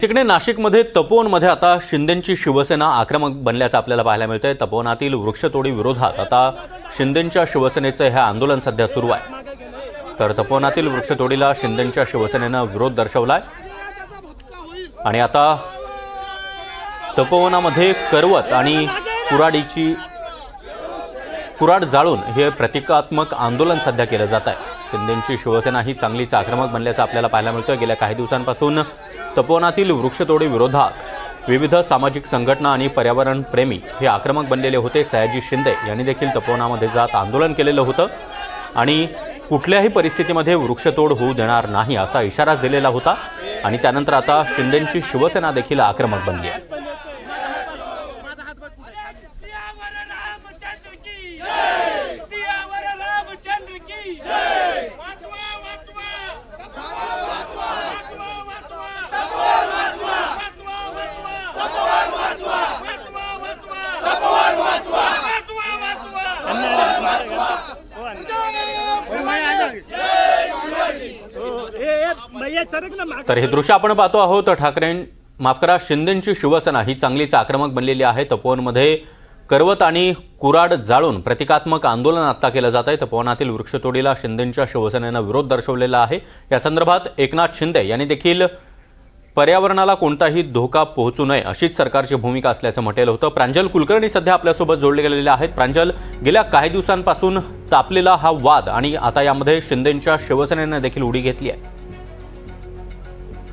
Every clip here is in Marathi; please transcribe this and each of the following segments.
तिकडे नाशिकमध्ये तपोवनमध्ये आता शिंदेंची शिवसेना आक्रमक बनल्याचं आपल्याला पाहायला मिळतंय। तपोवनातील वृक्षतोडी विरोधात आता शिंदेंच्या शिवसेनेचं हे आंदोलन सध्या सुरू आहे। तर तपोवनातील वृक्षतोडीला शिंदेंच्या शिवसेनेनं विरोध दर्शवलाय आणि आता तपोवनामध्ये करवत आणि कुराड जाळून हे प्रतिकात्मक आंदोलन सध्या केलं जात आहे। शिंदेंची शिवसेना ही चांगलीच आक्रमक बनल्याचं आपल्याला पाहायला मिळतंय। गेल्या काही दिवसांपासून तपोवनातील वृक्षतोडी विरोधात विविध सामाजिक संघटना आणि पर्यावरण प्रेमी हे आक्रमक बनलेले होते। सयाजी शिंदे यांनी देखील तपोवनामध्ये जात आंदोलन केलेलं होतं आणि कुठल्याही परिस्थितीमध्ये वृक्षतोड होऊ देणार नाही असा इशाराच दिलेला होता आणि त्यानंतर आता शिंदेंची शिवसेना देखील आक्रमक बनली आहे। तर हे दृश्य आपण पाहतो आहोत। शिंदेंची शिवसेना ही चांगलीच आक्रमक बनलेली आहे। तपोवनमध्ये करवत आणि कुराड जाळून प्रतिकात्मक आंदोलन आता केलं जात आहे। तपोवनातील वृक्षतोडीला शिंदेंच्या शिवसेनेनं विरोध दर्शवलेला आहे। या संदर्भात एकनाथ शिंदे यांनी देखील पर्यावरणाला कोणताही धोका पोहोचू नये अशीच सरकारची भूमिका असल्याचं म्हटलेलं होतं। प्रांजल कुलकर्णी सध्या आपल्यासोबत जोडले गेलेले आहेत। प्रांजल, गेल्या काही दिवसांपासून तापलेला हा वाद आणि आता यामध्ये शिंदेंच्या शिवसेनेने देखील उडी घेतली आहे।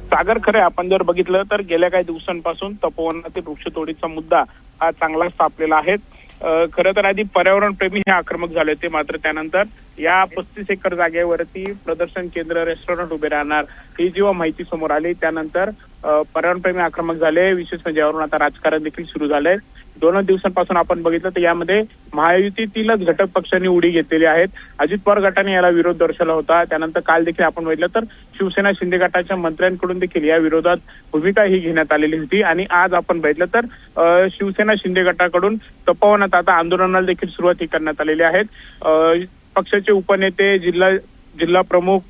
सागर, खरे आपण जर बघितलं तर गेल्या काही दिवसांपासून तपोवनातील वृक्षतोडीचा मुद्दा हा चांगलाच तापलेला आहे। खरं तर आधी पर्यावरण प्रेमी हे आक्रमक झाले होते, मात्र त्यानंतर या 35 एकर जागेवरती प्रदर्शन केंद्र, रेस्टॉरंट उभे राहणार ही जेव्हा माहिती समोर आली त्यानंतर पर्यावरण प्रेमी आक्रमक झाले। विशेष म्हणजे यावरून आता राजकारण देखील सुरू झालंय। 2 दिवसांपासून आपण बघितलं तर यामध्ये महायुतीतीलच घटक पक्षांनी उडी घेतलेली आहेत। अजित पवार गटाने याला विरोध दर्शवला होता। त्यानंतर काल देखील आपण बघितलं तर शिवसेना शिंदे गटाच्या मंत्र्यांकडून देखील या विरोधात भूमिका ही घेण्यात आलेली होती आणि आज आपण बघितलं तर शिवसेना शिंदे गटाकडून तपोवनात आता आंदोलनाला देखील सुरुवात करण्यात आलेली आहे। पक्षाचे उपनेते, जिल्हा प्रमुख,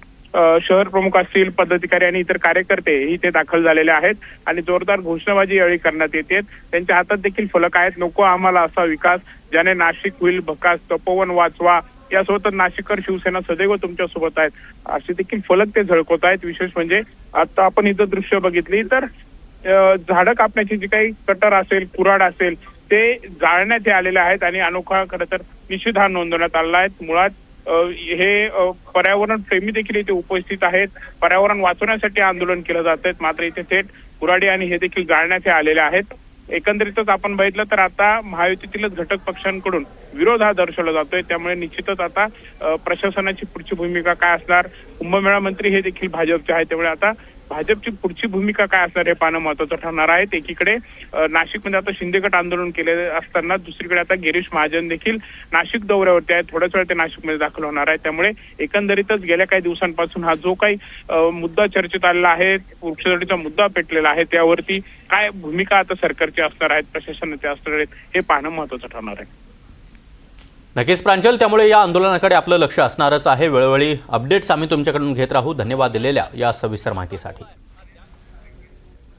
शहर प्रमुख असतील, पदाधिकारी आणि इतर कार्यकर्ते ही ते दाखल झालेले आहेत आणि जोरदार घोषणाबाजी यावेळी करण्यात येते। त्यांच्या हातात देखील फलक आहेत। नको आम्हाला असा विकास ज्याने नाशिक होईल भकास, तपोवन वाचवा, यासोबत नाशिककर शिवसेना सदैव तुमच्या सोबत आहेत असे देखील फलक ते झळकवत आहेत। विशेष म्हणजे आता आपण इथं दृश्य बघितली तर झाडं कापण्याची जी काही कटर असेल, कुराड असेल ते जाळण्यात आलेले आहेत आणि अनोखा खरं तर निषेध हा नोंदवण्यात आला आहे। मुळात हे पर्यावरण प्रेमी देखील इथे उपस्थित आहेत। पर्यावरण वाचवण्यासाठी आंदोलन केलं जात आहे, मात्र इथे थेट कुराडी आणि हे देखील जाळण्यात आलेले आहेत। एकंदरीतच आपण बघितलं तर आता महायुतीतीलच घटक पक्षांकडून विरोध हा दर्शवला जातोय। त्यामुळे निश्चितच आता प्रशासनाची पुढची भूमिका काय असणार, कुंभमेळा मंत्री हे देखील भाजपचे आहेत, त्यामुळे आता भाजपची पुढची भूमिका काय असणार हे पाहणं महत्वाचं ठरणार आहे। एकीकडे नाशिकमध्ये आता शिंदे गट आंदोलन केले असताना दुसरीकडे आता गिरीश महाजन देखील नाशिक दौऱ्यावरती आहेत। थोड्याच वेळ ते नाशिकमध्ये दाखल होणार आहे। त्यामुळे एकंदरीतच गेल्या काही दिवसांपासून हा जो काही मुद्दा चर्चेत आलेला आहे, वृक्षतोडीचा मुद्दा पेटलेला आहे, त्यावरती काय भूमिका आता सरकारची असणार आहेत, प्रशासनाची असणार आहेत हे पाहणं महत्वाचं ठरणार आहे। नक्कीच प्रांजल, त्यामुळे या आंदोलनाकडे आपलं लक्ष असणारच आहे। वेळोवेळी अपडेट्स आम्ही तुमच्याकडून घेत राहू। धन्यवाद दिलेल्या या सविस्तर माहितीसाठी।